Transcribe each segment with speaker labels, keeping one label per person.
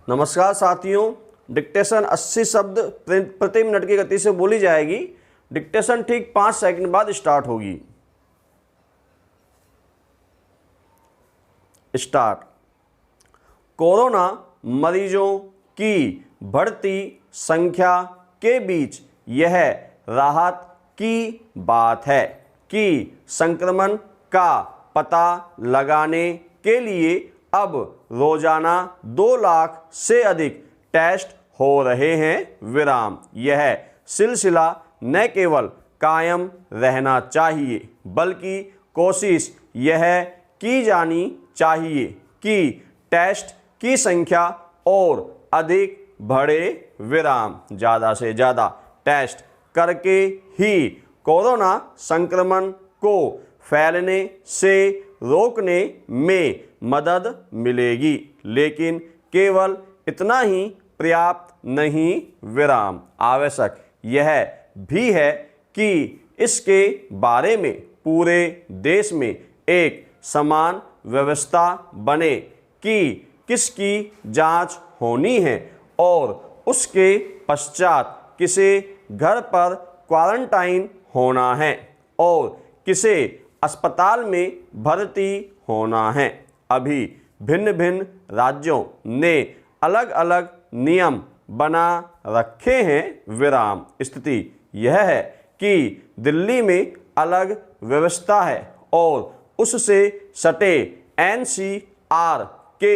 Speaker 1: नमस्कार साथियों, डिक्टेशन 80 शब्द प्रति मिनट की गति से बोली जाएगी। डिक्टेशन ठीक 5 सेकंड बाद स्टार्ट होगी। स्टार्ट। कोरोना मरीजों की बढ़ती संख्या के बीच यह राहत की बात है कि संक्रमण का पता लगाने के लिए अब रोजाना 2 लाख से अधिक टेस्ट हो रहे हैं विराम। यह सिलसिला न केवल कायम रहना चाहिए बल्कि कोशिश यह की जानी चाहिए कि टेस्ट की संख्या और अधिक बढ़े विराम। ज़्यादा से ज़्यादा टेस्ट करके ही कोरोना संक्रमण को फैलने से रोकने में मदद मिलेगी, लेकिन केवल इतना ही पर्याप्त नहीं विराम। आवश्यक यह भी है कि इसके बारे में पूरे देश में एक समान व्यवस्था बने कि किसकी जांच होनी है और उसके पश्चात किसे घर पर क्वारंटाइन होना है और किसे अस्पताल में भर्ती होना है। अभी भिन्न भिन्न राज्यों ने अलग अलग नियम बना रखे हैं विराम। स्थिति यह है कि दिल्ली में अलग व्यवस्था है और उससे सटे NCR के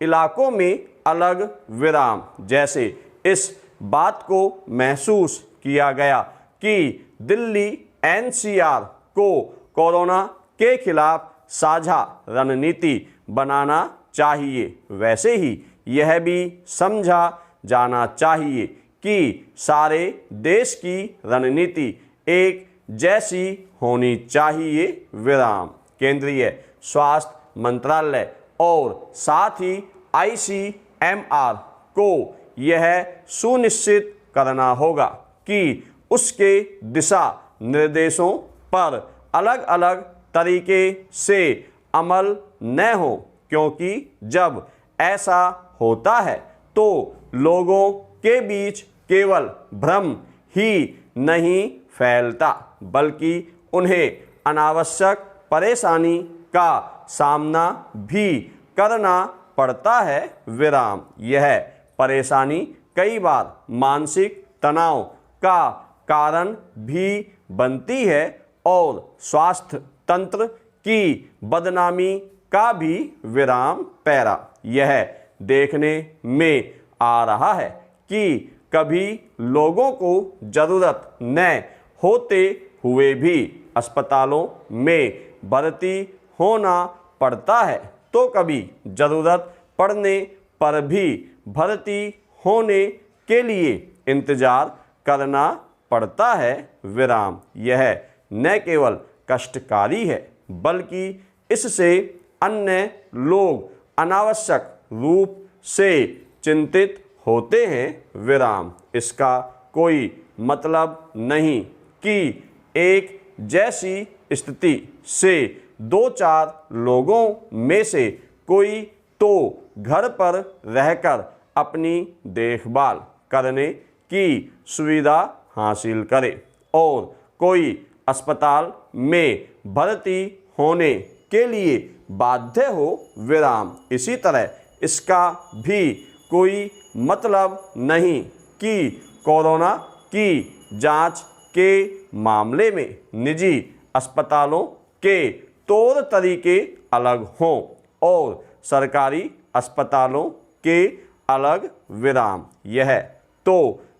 Speaker 1: इलाकों में अलग विराम। जैसे इस बात को महसूस किया गया कि दिल्ली NCR को कोरोना के खिलाफ साझा रणनीति बनाना चाहिए, वैसे ही यह भी समझा जाना चाहिए कि सारे देश की रणनीति एक जैसी होनी चाहिए विराम। केंद्रीय स्वास्थ्य मंत्रालय और साथ ही ICMR को यह सुनिश्चित करना होगा कि उसके दिशा निर्देशों पर अलग अलग तरीके से अमल न हो, क्योंकि जब ऐसा होता है तो लोगों के बीच केवल भ्रम ही नहीं फैलता बल्कि उन्हें अनावश्यक परेशानी का सामना भी करना पड़ता है विराम। यह परेशानी कई बार मानसिक तनाव का कारण भी बनती है और स्वास्थ्य तंत्र की बदनामी का भी विराम पैरा। यह देखने में आ रहा है कि कभी लोगों को जरूरत न होते हुए भी अस्पतालों में भर्ती होना पड़ता है, तो कभी जरूरत पड़ने पर भी भर्ती होने के लिए इंतजार करना पड़ता है विराम। यह न केवल कष्टकारी है बल्कि इससे अन्य लोग अनावश्यक रूप से चिंतित होते हैं विराम। इसका कोई मतलब नहीं कि एक जैसी स्थिति से 2-4 लोगों में से कोई तो घर पर रहकर अपनी देखभाल करने की सुविधा हासिल करे और कोई अस्पताल में भर्ती होने के लिए बाध्य हो विराम। इसी तरह इसका भी कोई मतलब नहीं कि कोरोना की जांच के मामले में निजी अस्पतालों के तौर तरीके अलग हों और सरकारी अस्पतालों के अलग विराम। यह तो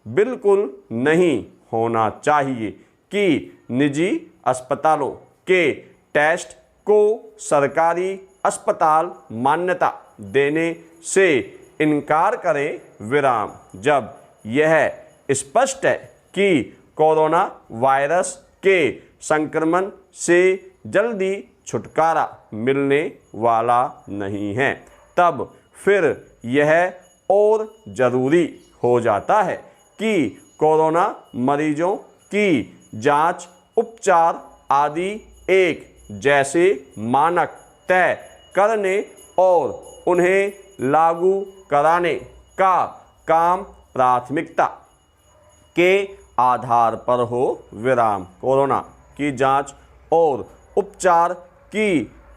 Speaker 1: बिल्कुल नहीं होना चाहिए कि निजी अस्पतालों के टेस्ट को सरकारी अस्पताल मान्यता देने से इनकार करें विराम। जब यह स्पष्ट है कि कोरोना वायरस के संक्रमण से जल्दी छुटकारा मिलने वाला नहीं है, तब फिर यह और ज़रूरी हो जाता है कि कोरोना मरीजों की जांच, उपचार आदि एक जैसे मानक तय करने और उन्हें लागू कराने का काम प्राथमिकता के आधार पर हो विराम। कोरोना की जांच और उपचार की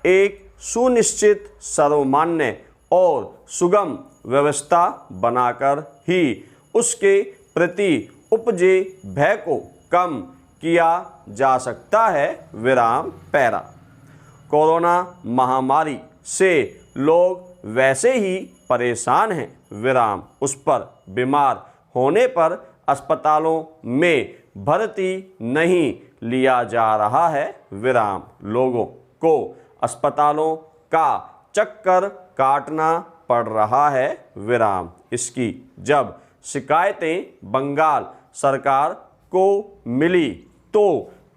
Speaker 1: एक सुनिश्चित, सर्वमान्य और सुगम व्यवस्था बनाकर ही उसके प्रति उपजे भय को कम किया जा सकता है विराम पैरा। कोरोना महामारी से लोग वैसे ही परेशान हैं विराम, उस पर बीमार होने पर अस्पतालों में भर्ती नहीं लिया जा रहा है विराम। लोगों को अस्पतालों का चक्कर काटना पड़ रहा है विराम। इसकी जब शिकायतें बंगाल सरकार को मिली तो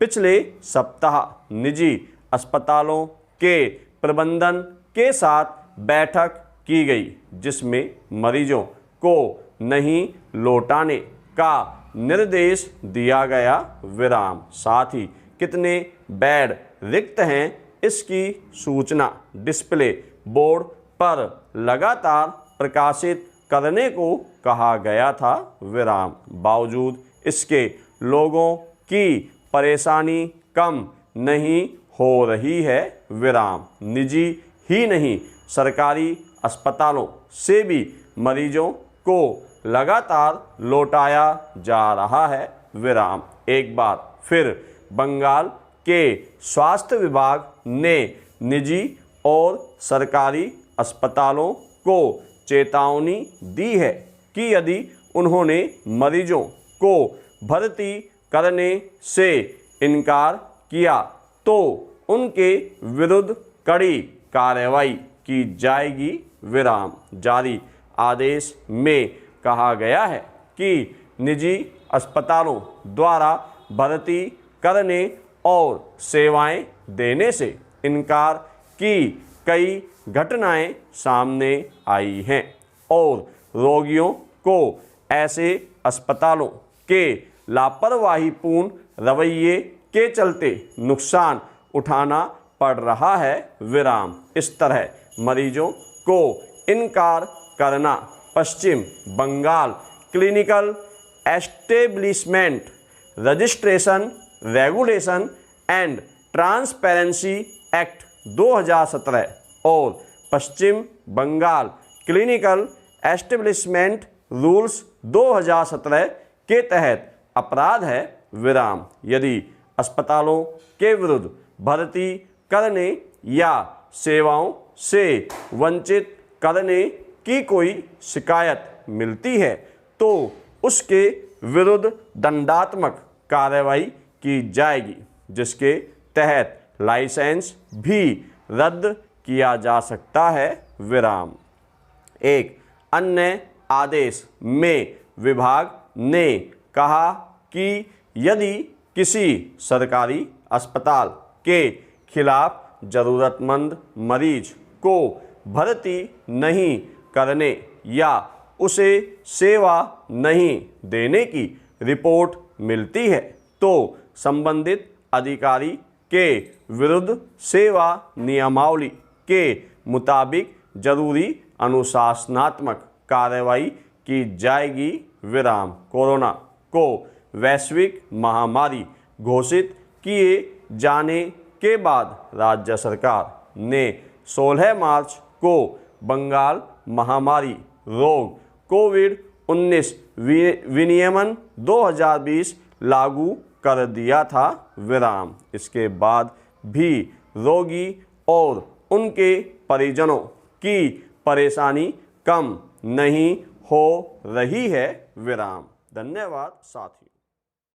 Speaker 1: पिछले सप्ताह निजी अस्पतालों के प्रबंधन के साथ बैठक की गई, जिसमें मरीजों को नहीं लौटाने का निर्देश दिया गया विराम। साथ ही कितने बेड रिक्त हैं इसकी सूचना डिस्प्ले बोर्ड पर लगातार प्रकाशित करने को कहा गया था विराम। बावजूद इसके लोगों की परेशानी कम नहीं हो रही है विराम। निजी ही नहीं, सरकारी अस्पतालों से भी मरीजों को लगातार लौटाया जा रहा है विराम। एक बार फिर बंगाल के स्वास्थ्य विभाग ने निजी और सरकारी अस्पतालों को चेतावनी दी है कि यदि उन्होंने मरीजों को भर्ती करने से इनकार किया तो उनके विरुद्ध कड़ी कार्रवाई की जाएगी विराम। जारी आदेश में कहा गया है कि निजी अस्पतालों द्वारा भर्ती करने और सेवाएं देने से इनकार की कई घटनाएं सामने आई हैं और रोगियों को ऐसे अस्पतालों के लापरवाहीपूर्ण रवैये के चलते नुकसान उठाना पड़ रहा है विराम। इस तरह मरीजों को इनकार करना Paschim Bengal clinical establishment registration regulation and transparency act 2017 और Paschim Bengal clinical establishment rules 2017 के तहत अपराध है विराम। यदि अस्पतालों के विरुद्ध भर्ती करने या सेवाओं से वंचित करने की कोई शिकायत मिलती है तो उसके विरुद्ध दंडात्मक कार्रवाई की जाएगी, जिसके तहत लाइसेंस भी रद्द किया जा सकता है विराम। एक अन्य आदेश में विभाग ने कहा कि यदि किसी सरकारी अस्पताल के खिलाफ ज़रूरतमंद मरीज को भर्ती नहीं करने या उसे सेवा नहीं देने की रिपोर्ट मिलती है तो संबंधित अधिकारी के विरुद्ध सेवा नियमावली के मुताबिक जरूरी अनुशासनात्मक कार्रवाई की जाएगी विराम। कोरोना को वैश्विक महामारी घोषित किए जाने के बाद राज्य सरकार ने 16 मार्च को बंगाल महामारी रोग कोविड-19 विनियमन 2020 लागू कर दिया था विराम। इसके बाद भी रोगी और उनके परिजनों की परेशानी कम नहीं हो रही है विराम। धन्यवाद साथियों।